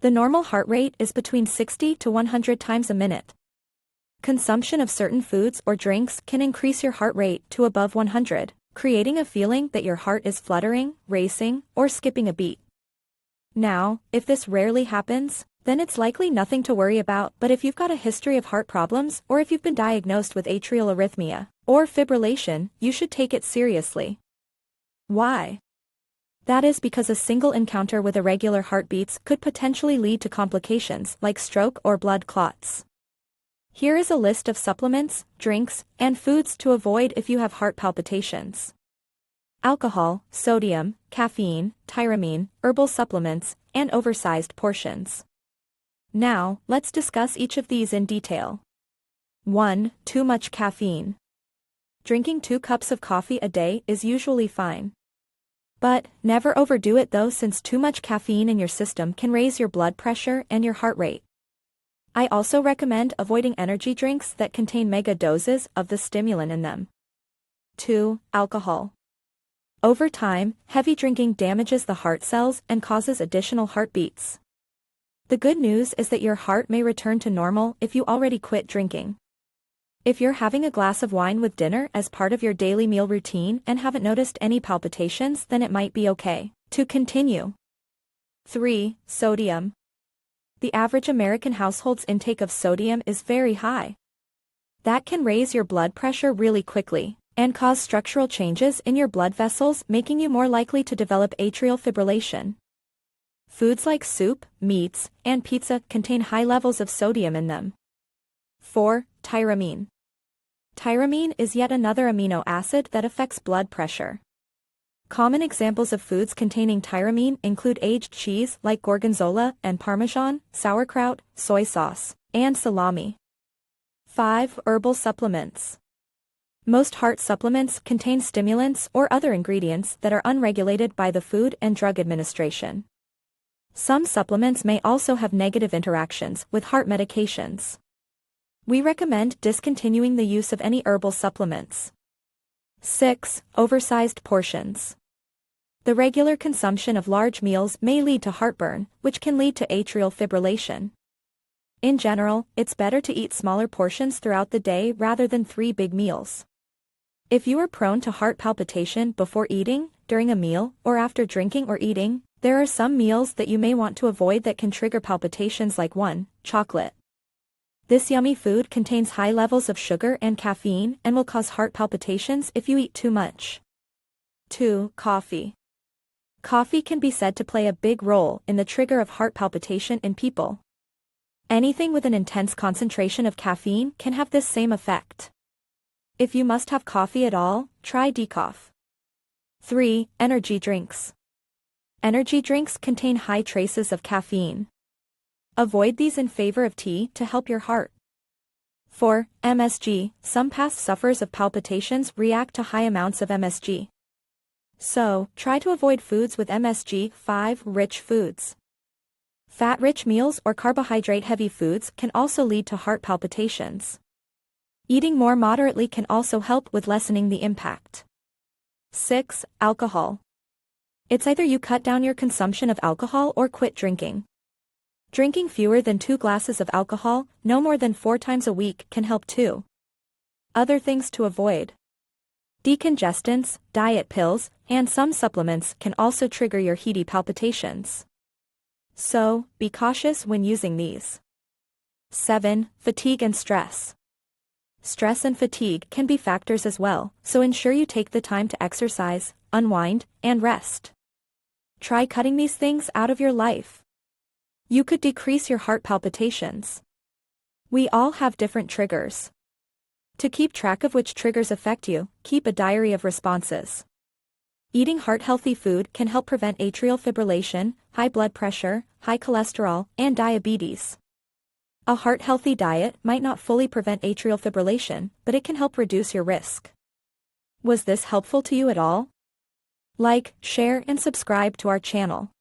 The normal heart rate is between 60 to 100 times a minute. Consumption of certain foods or drinks can increase your heart rate to above 100, creating a feeling that your heart is fluttering, racing, or skipping a beat. Now, if this rarely happens, then it's likely nothing to worry about, but if you've got a history of heart problems or if you've been diagnosed with atrial arrhythmia or fibrillation, you should take it seriously. Why? That is because a single encounter with irregular heartbeats could potentially lead to complications like stroke or blood clots. Here is a list of supplements, drinks, and foods to avoid if you have heart palpitations. Alcohol, sodium, caffeine, tyramine, herbal supplements, and oversized portions. Now, let's discuss each of these in detail. 1. Too much caffeine. Drinking 2 cups of coffee a day is usually fine. But, never overdo it though, since too much caffeine in your system can raise your blood pressure and your heart rate. I also recommend avoiding energy drinks that contain mega doses of the stimulant in them. 2. Alcohol. Over time, heavy drinking damages the heart cells and causes additional heartbeats. The good news is that your heart may return to normal if you already quit drinking. If you're having a glass of wine with dinner as part of your daily meal routine and haven't noticed any palpitations, then it might be okay to continue. 3. Sodium. The average American household's intake of sodium is very high. That can raise your blood pressure really quickly and cause structural changes in your blood vessels, making you more likely to develop atrial fibrillation. Foods like soup, meats, and pizza contain high levels of sodium in them. 4. Tyramine. Tyramine is yet another amino acid that affects blood pressure. Common examples of foods containing tyramine include aged cheese like gorgonzola and parmesan, sauerkraut, soy sauce, and salami. 5. Herbal supplements. Most heart supplements contain stimulants or other ingredients that are unregulated by the Food and Drug Administration. Some supplements may also have negative interactions with heart medications. We recommend discontinuing the use of any herbal supplements. 6. Oversized portions. The regular consumption of large meals may lead to heartburn, which can lead to atrial fibrillation. In general, it's better to eat smaller portions throughout the day rather than 3 big meals. If you are prone to heart palpitation before eating, during a meal, or after drinking or eating, there are some meals that you may want to avoid that can trigger palpitations, like 1. Chocolate. This yummy food contains high levels of sugar and caffeine and will cause heart palpitations if you eat too much. 2. Coffee. Coffee can be said to play a big role in the trigger of heart palpitation in people. Anything with an intense concentration of caffeine can have this same effect. If you must have coffee at all, try decaf. 3. Energy drinks. Energy drinks contain high traces of caffeine. Avoid these in favor of tea to help your heart. 4. MSG. Some past sufferers of palpitations react to high amounts of MSG. So, try to avoid foods with MSG. 5. Rich foods. Fat-rich meals or carbohydrate-heavy foods can also lead to heart palpitations. Eating more moderately can also help with lessening the impact. 6. Alcohol. It's either you cut down your consumption of alcohol or quit drinking. Drinking fewer than 2 glasses of alcohol, no more than 4 times a week, can help too. Other things to avoid. Decongestants, diet pills, and some supplements can also trigger your heady palpitations. So, be cautious when using these. 7. Fatigue and stress. Stress and fatigue can be factors as well, so ensure you take the time to exercise, unwind, and rest. Try cutting these things out of your life. You could decrease your heart palpitations. We all have different triggers. To keep track of which triggers affect you, keep a diary of responses. Eating heart-healthy food can help prevent atrial fibrillation, high blood pressure, high cholesterol, and diabetes. A heart-healthy diet might not fully prevent atrial fibrillation, but it can help reduce your risk. Was this helpful to you at all? Like, share, and subscribe to our channel.